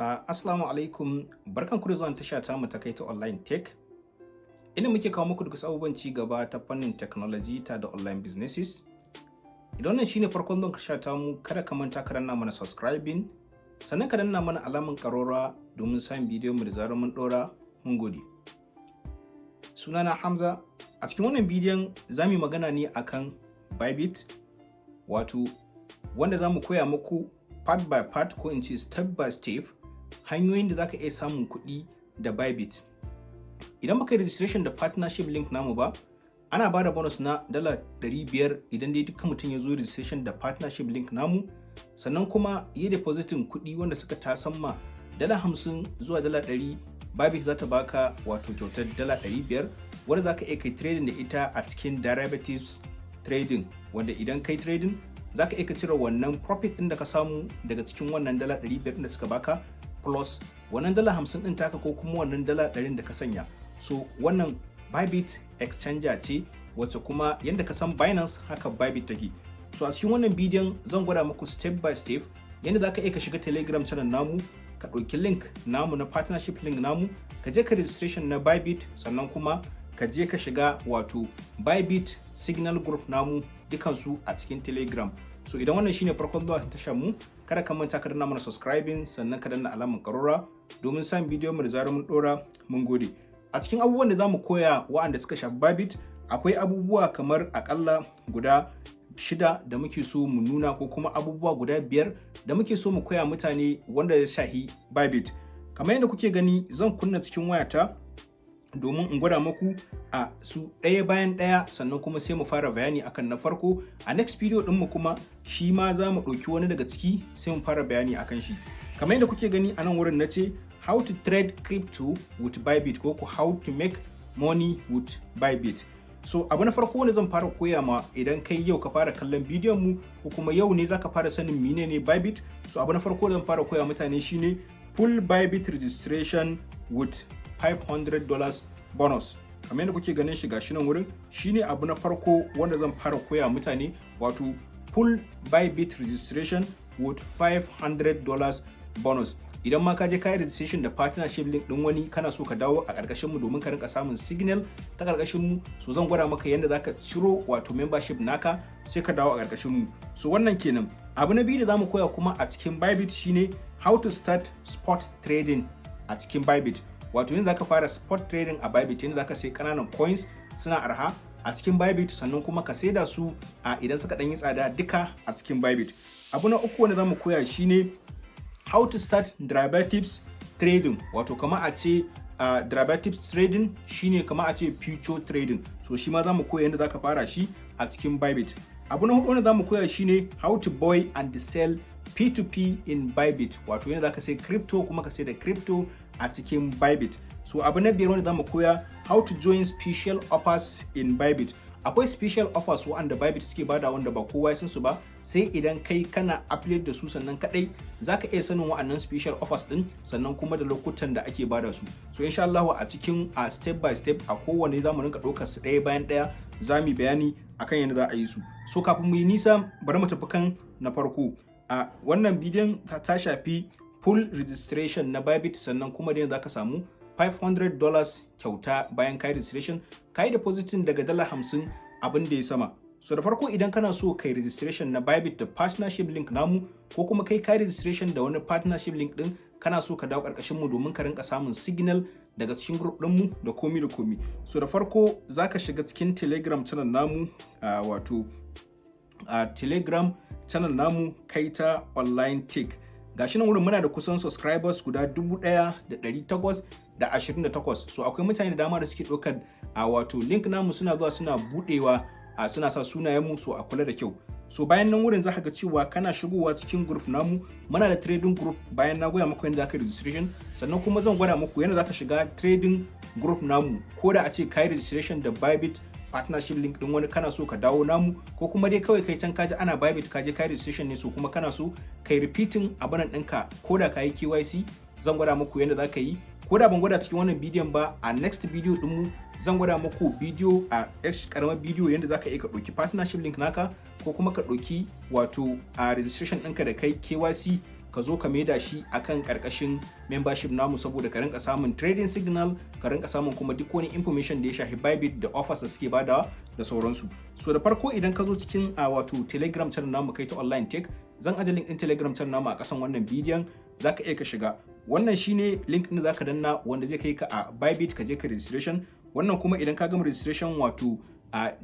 Assalamu alaikum, barkan ku da zuwa tasha ta mu ta kai ta online tech. Ina muke kawo muku duk abubuwan ci gaba ta fannin technology ta da online businesses. Idan wannan shine farkon zuwan tasha ta mu, kada ka manta ka danna mana subscribing, sannan ka danna mana alamun karora domin samun bidiyon mu da zarar mun dora. Mun gode. Sunana Hamza. A cikin wannan bidiyon zamu yi magana ne akan Bybit, wato wanda zamu koya muku part by part ko in ce step by step hanyoyin da zaka iya samun kuɗi da Bybit. Idan baka yi registration da partnership link namu ba, ana ba da bonus na $500 idan dai dukkan mutum ya zo registration da partnership link namu, sannan kuma yi depositin kuɗi wanda suka tasamma $50 zuwa $100. Bybit za ta baka wato kyautar $500 wanda zaka iya kai trading da ita a cikin derivatives trading, wanda idan kai trading zaka iya cire wannan profit din da ka samu daga cikin wannan $500 da suka baka plus wannan $50 din taka ko kuma wannan $100 da ka sanya. So wannan Bybit exchanger ce wacce kuma yanda ka san Binance haka Bybit take. So a cikin wannan bidiyon zan gwada muku step by step yanda zaka iya ka shiga Telegram channel namu, ka ɗauki link namu na partnership link namu, ka je ka registration na Bybit, sannan kuma ka je ka shiga wato Bybit signal group namu dukansu a cikin Telegram. So idan wannan shine farkon zuwa tashar mu, kada ka manta ka danna mana subscribing, sannan ka danna alamar karora domin samun bidiyon mu da zarar mun dora. Mun gode. A cikin abubuwan da zamu koya wa'anda suka shafi Bybit, akwai abubuwa kamar akalla guda 6 da muke so mu nuna, ko kuma abubuwa guda 5 da muke so mu koya mutane wanda ya shahi Bybit. Kamar yadda kuke gani, zan kunna cikin wayata domin in gwada muku a su ɗaya bayan ɗaya, sannan kuma sai mu fara bayani akan na farko. A next video ɗinmu kuma shi ma za mu ɗauki wani daga ciki sai mu fara bayani akan shi. Kamar yadda kuke gani a nan wurin na ce how to trade crypto with Bybit, ko how to make money with Bybit. So abu na farko wanda zan fara koya ma, idan kai yau ka fara kallon bidiyon mu ko kuma yau ne zaka fara sanin menene Bybit, so abu na farko da zan fara koya mutane shine full Bybit registration with $500 bonus. Kamar yadda kuke ganin shi gashi nan wurin, shine abu na farko wanda zan fara koya mutane, wato full Bybit registration with $500 bonus. Idan ma ka je kai registration da partnership link din wani, kana so ka dawo a karkashin mu domin ka rinka samun signal ta karkashin mu, so zan gwada maka yadda zaka ciro wato membership naka sai ka dawo a karkashin mu. So wannan kenan. Abu na biyu da zamu koya kuma a cikin Bybit shine how to start spot trading a cikin Bybit. Wato yadda zaka fara spot trading a Bybit, yadda zaka sai kananan coins suna arha a cikin Bybit, sannan kuma ka saida su a idan suka dan yi tsada duka a cikin Bybit. Abu na uku wanda zamu koya shine how to start derivatives trading, wato kama a ce derivatives trading shine kama a ce future trading. So shi ma zamu koya yadda zaka fara shi a cikin Bybit. Abu na hudu wanda zamu koya shine how to buy and sell P2P in Bybit, wato yadda zaka sai crypto kuma ka sai da crypto a cikin Bybit. So abu na biyar wanda zamu koya how to join special offers in Bybit. Akwai special offers wanda Bybit suke bada wanda ba kowa ya san su ba, sai idan kai kana affiliate da su sannan kadai zaka iya sanin wa'annan special offers din, sannan kuma da lokutan da ake bada su. So insha Allah a cikin step by step a kowanne zamu rinka ɗaukar su ɗaya bayan ɗaya, zamu bayani akan yadda za a yi su. So kafin mu yi nisa, bari mu tafi kan na farko. A wannan bidiyon ta shafi full registration na Bybit, sannan kuma da zaka samu $500 kyauta bayan kai registration, kai depositin daga $50 abin da ya sama. So da farko idan kana so kai registration na Bybit da partnership link namu, ko kuma kai registration da wani partnership link din, kana so ka dawo karkashin mu domin ka rinka samun signal daga cikin group din mu da komi da komi. So da farko zaka shiga cikin Telegram channel namu, wato Telegram channel namu Kaita Online Tech. Gashi nan wurin muna da kusan subscribers guda 1,828. So akwai mutane da dama da suke ɗaukar wato link namu suna zuwa suna budewa, suna sa sunayen mu, so a kula da kyau. So bayan nan wurin zaka ga cewa kana shigowa cikin group namu, muna da trading group. Bayan na goya muku yadda zaka registration, sannan kuma zan gwada muku yadda zaka shiga trading group namu, ko da a ce kai registration da Bybit partnership link din wani, kana so ka dawo namu, ko kuma dai kawai kai can kaji ana Bybit kaje kai registration ne, so kuma kana so kai repeating abunan ɗinka ko da kai KYC, zan gwada muku yadda zaka yi. Ko da ban gwada cikin wannan bidiyon ba, a next video din mu zan gwada muku bidiyo a karamar bidiyo yadda zaka iya ka ɗauki partnership link naka, ko kuma ka ɗauki wato a registration ɗinka da kai KYC ka zo ka maida shi akan karkashin membership namu saboda ka rinka samun trading signal, ka rinka samun kuma duk wani information da ya shafi Bybit da offers da suke badawa da sauransu. So da farko idan ka zo cikin wato Telegram channel namu kai ta online tech, zan aje link din Telegram channel namu a kasan wannan bidiyon, zaka iya ka shiga. Wannan shine link din da zaka danna wanda zai kai ka a Bybit, ka je ka registration. Wannan kuma idan ka gama registration wato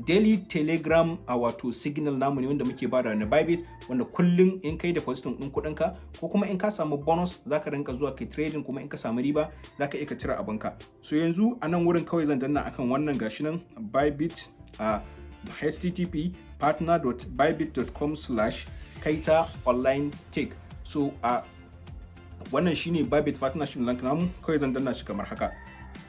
daily Telegram wato signal namu ne wanda muke bada na Bybit, wanda kullum in kai deposit din kudin ka ko kuma in ka samu bonus zaka rinka zuwa kai trading, kuma in ka samu riba zaka iya ka cire abinka. So yanzu a nan wurin kawai zan danna akan wannan gashi nan Bybit http partner.bybit.com/kaita online tech. So wannan shine Bybit partnership link namu, kawai zan danna shi kamar haka.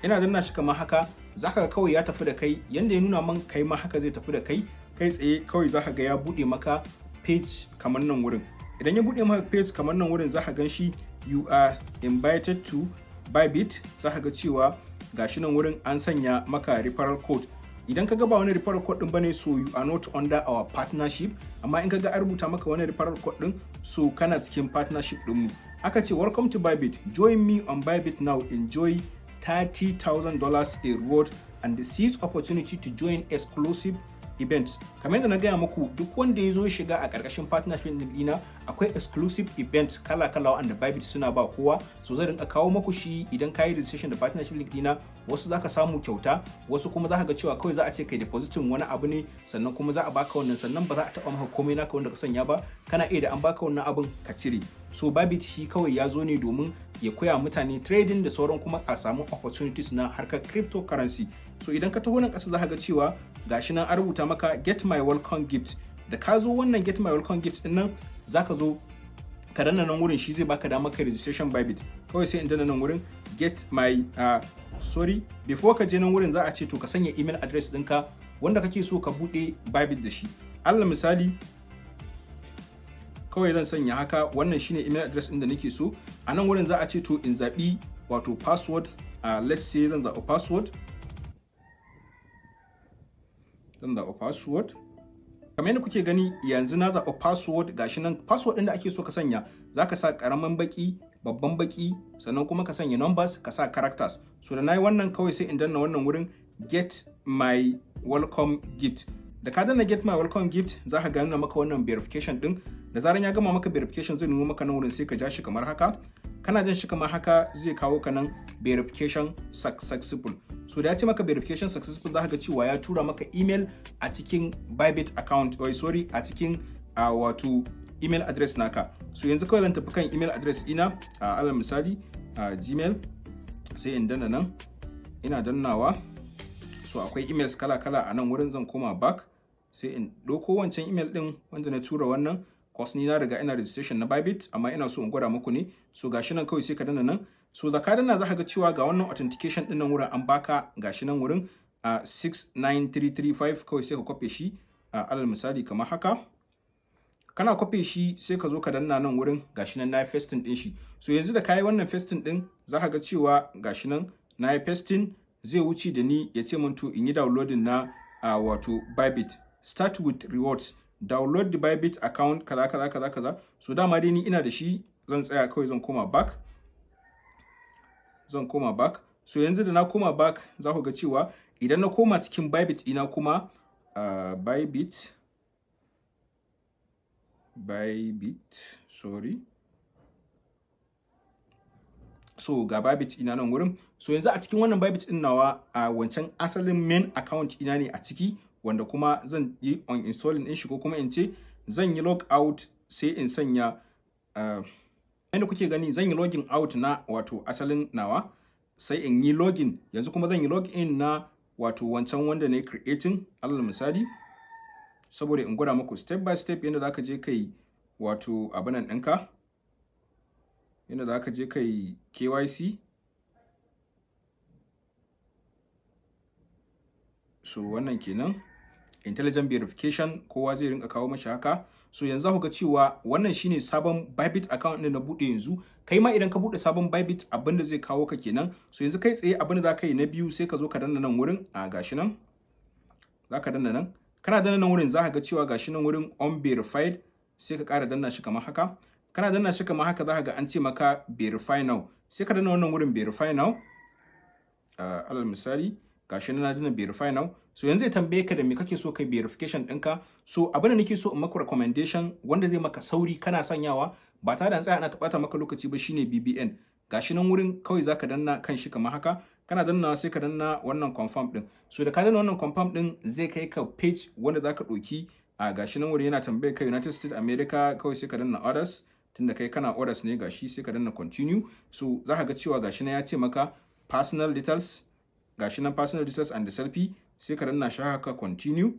Ina danna shi kamar haka, zaka ga kawai ya tafi da kai yanda ya nuna man, kai ma haka zai tafi da kai kai tsaye. Kawai zaka ga ya bude maka page kamar nan wurin. Idan ya bude maka page kamar nan wurin, zaka gan shi you are invited to Bybit. Zaka ga cewa gashi nan wurin an sanya maka referral code. Idan ka ga ba wani referral code din bane, so you are not under our partnership. Amma in ka ga an rubuta maka wani referral code din, so kana cikin partnership din mu. Aka ce welcome to Bybit, join me on Bybit now, enjoy $30,000 a reward and seize opportunity to join exclusive events. Kamar yadda na gaya muku, duk wanda ya zo ya shiga a ƙarƙashin partnership ɗina, akwai exclusive event kala-kala wanda Bybit suna ba kowa. So zai rinka kawo maku shi idan ka yi registration da partnership link ɗina. Wasu zaka samu kyauta, wasu kuma zaka ga cewa kawai za a ce kai depositin wani abu ne, sannan kuma za a baka wannan, sannan ba za a taɓa maka komai naka wanda ka sanya ba. Kana iya da an baka wannan abin ka cire. So Bybit shi kawai ya zo ne domin ya koya mutane trading da sauran, kuma a samu opportunities na harkar cryptocurrency. So idan ka taho nan ƙasa za ka ga cewa gashi nan an rubuta maka get my welcome gift. Da ka zo wannan get my welcome gift din nan, za ka zo ka danna nan wurin, shi zai baka damar ka registration Bybit. Kawai sai in danna nan wurin get my before ka je nan wurin za a ce to ka sanya email address ɗinka wanda kake so ka buɗe Bybit da shi. Allah misali kawai zan sanya haka, wannan shine email address ɗin da nake so. A nan wurin za a ce to in zaɓi wato password. Let's say zan zaɓi password. Kamar yadda kuke gani yanzu na zaɓi password. Gashi nan password ɗin da ake so ka sanya, za ka sa ƙaramin baki, babban baki, sannan kuma ka sanya numbers, ka sa characters. So da na yi wannan, kawai sai in danna wannan wurin get my welcome gift. Da ka danna get my welcome gift, za ka gano maka wannan verification ɗin. Da zaran ya gama maka verification, zai nuna maka nan wurin, sai ka ja shi kamar haka. Kana jan shi kamar haka, zai kawo ka nan verification successful. So da ya ce maka verification successful, za ka ga cewa ya tura maka email a cikin Bybit account, a cikin wato email address naka. So yanzu kawai zan tafi kan email address ina, alal misali Gmail, sai in danna nan, ina dannawa. So akwai emails kala-kala a nan wurin. Zan koma back, sai in ɗauko wancan email ɗin wanda na tura wannan. Cause ni na riga ina registration na Bybit, amma ina so in gwada muku ne. So gashi nan kawai sai ka danna nan. So da ka danna za ka ga cewa ga wannan authentication ɗin nan wurin an baka, gashi nan wurin 69335. Kawai sai ka kwafe shi alal misali kamar haka. Kana kwafe shi sai ka zo ka danna nan wurin, gashi nan na yi pasting ɗin shi. So yanzu da ka yi wannan pasting ɗin, za ka ga cewa gashi nan na yi pasting. Zai wuce da ni ya ce min to in yi downloading na wato Bybit. Start with rewards. Download the Bybit account kaza. So dama dai ni ina da shi, zan tsaya kawai, zan koma back. So yanzu da na koma back, za ku ga cewa idan na koma cikin Bybit ina kuma Bybit, sorry. So ga Bybit ina nan wurin. So yanzu a cikin wannan Bybit din nawa, wancan asalin main account ina ne a ciki, wanda kuma zan yi on installing din shi, ko kuma in ce zan yi log out, sai in sanya yadda kuke gani zan yi login out na wato asalin nawa, sai in yi login. Yanzu kuma zan yi login na wato wancan wanda na yi creating, alal misali, saboda in gwada muku step by step yadda za ka je kai wato abinan ɗinka, yadda za ka je kai KYC. So wannan kenan intelligent verification, kowa zai rinka kawo mashi haka. So yanzu za ku ga cewa wannan shine sabon Bybit account ɗin na buɗe yanzu. Kai ma idan ka buɗe sabon Bybit, abinda zai kawo ka kenan. So yanzu kai tsaye abinda za ka yi na biyu, sai ka zo ka danna nan wurin, gashi nan, za ka danna nan. Kana danna nan wurin, za ka ga cewa gashi nan wurin unverified, sai ka ƙara danna shi kamar haka. kana danna shi kamar haka za ka ga an ce maka verify now, sai ka danna wannan wurin verify now. Alal misali gashi na danna verify now. So yanzu zai tambaye ka da me kake so kai verification ɗinka. So abin da nake so in maka recommendation wanda zai maka sauri kana sanyawa ba tare da tsaya ana taɓata maka lokaci ba shine BBN. Gashi nan wurin kawai zaka danna kan shi kamar haka, kana dannawa sai ka danna wannan confirm din. So da ka danna wannan confirm din zai kai ka page wanda zaka ɗauki gashi nan wurin yana tambaye ka United States America, kawai sai ka danna orders, tunda kai kana orders ne gashi sai ka danna continue. So zaka ga cewa gashi nan ya ce maka personal details, gashi nan personal details and the selfie, sai ka danna shi haka continue.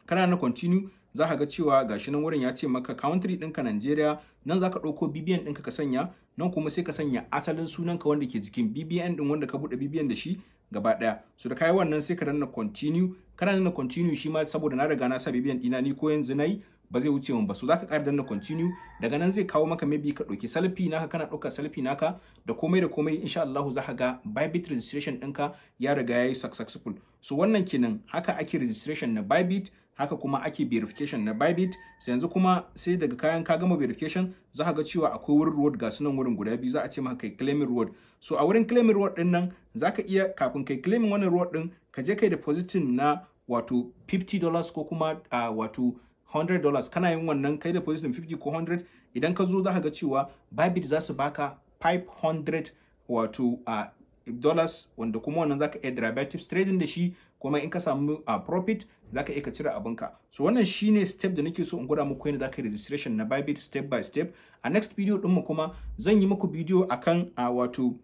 Kana na continue za ka ga cewa gashi nan wurin ya ce maka country ɗinka Nigeria, nan za ka ɗauko BBN ɗinka ka sanya, nan kuma sai ka sanya asalin sunanka wanda ke jikin BBN ɗin wanda ka buɗe BBN da shi gaba ɗaya. So da kai wannan sai ka danna continue. Kana danna continue shi ma saboda na riga na sa BBN ɗina ni ko yanzu nayi ba zai wuce mun ba. So za ka ƙara danna continue, daga nan zai kawo maka maybe ka ɗauki selfie naka, kana ɗaukar selfie naka da komai insha Allah za ka ga Bybit registration ɗinka ya riga ya yi successful. So wannan kenan haka ake registration na Bybit, haka kuma ake verification na Bybit. Sai yanzu kuma sai daga kayan ka gama verification za ka ga cewa akwai wurin reward ga sunan wurin guda biyu, za a ce maka kai claim reward. So a wurin claim reward din nan za ka iya kafin kai claiming wannan reward din ka je kai depositing na wato $50 ko kuma wato $100. Kana yin wannan kai depositing 50 ko 100, idan ka zo za ka ga cewa Bybit za su baka 500 wato dollars, wanda kuma wannan zaka iya derivatives trading da shi, kuma in ka samu profit zaka iya ka cire abinka. So wannan shine step da nake so in gwada muku yadda zaka yi registration na Bybit step by step. A next video din mu kuma zan yi muku video akan wato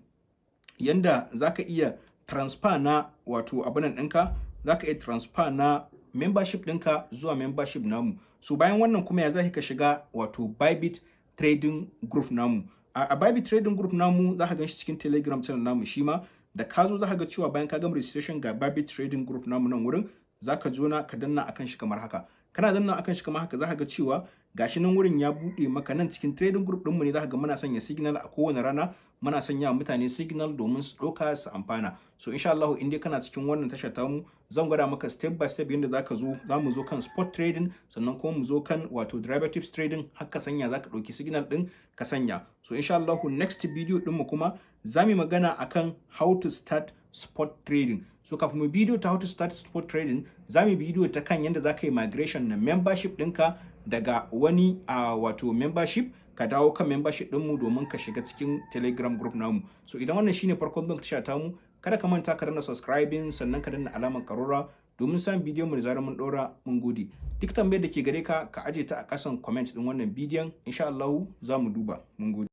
yanda zaka iya transfer na wato abunan ɗinka, zaka iya transfer na membership ɗinka zuwa membership namu. So bayan wannan kuma ya zaka ka shiga wato Bybit trading group namu. A Bybit trading group namu za ka gan shi cikin Telegram channel namu shi ma. Da ka zo za ka ga cewa bayan ka gama registration ga Bybit trading group namu nan wurin, za ka zo na ka danna akan shi kamar haka. Kana danna akan shi kamar haka za ka ga cewa gashi nan wurin ya buɗe maka nan cikin trading group ɗinmu ne. za ka ga muna sanya signal a kowane rana, muna sanya mutane signal domin su ɗauka su amfana. So insha Allah in dai kana cikin wannan tashar tamu zan gwada maka step by step yadda zaka zo, za mu zo kan spot trading, sannan kuma mu zo kan wato derivatives trading, haka sanya zaka ɗauki signal ɗin ka sanya. So insha Allah next video ɗinmu kuma za mu magana akan how to start spot trading. So kafin mu video ta how to start spot trading, za mu video ta kan yadda zaka yi migration na membership ɗinka daga wani wato membership ka dawo kan membership ɗinmu domin ka shiga cikin Telegram group namu. So idan wannan shine farkon zan tasha tamu, kada ka manta ka danna subscribing, sannan ka danna alamar karora domin samun bidiyon mu da zarar mun ɗora. Mun gode. Duk tambayar da ke gare ka ka aje ta a ƙasan comment ɗin wannan bidiyon, insha Allah za mu duba. Mun gode.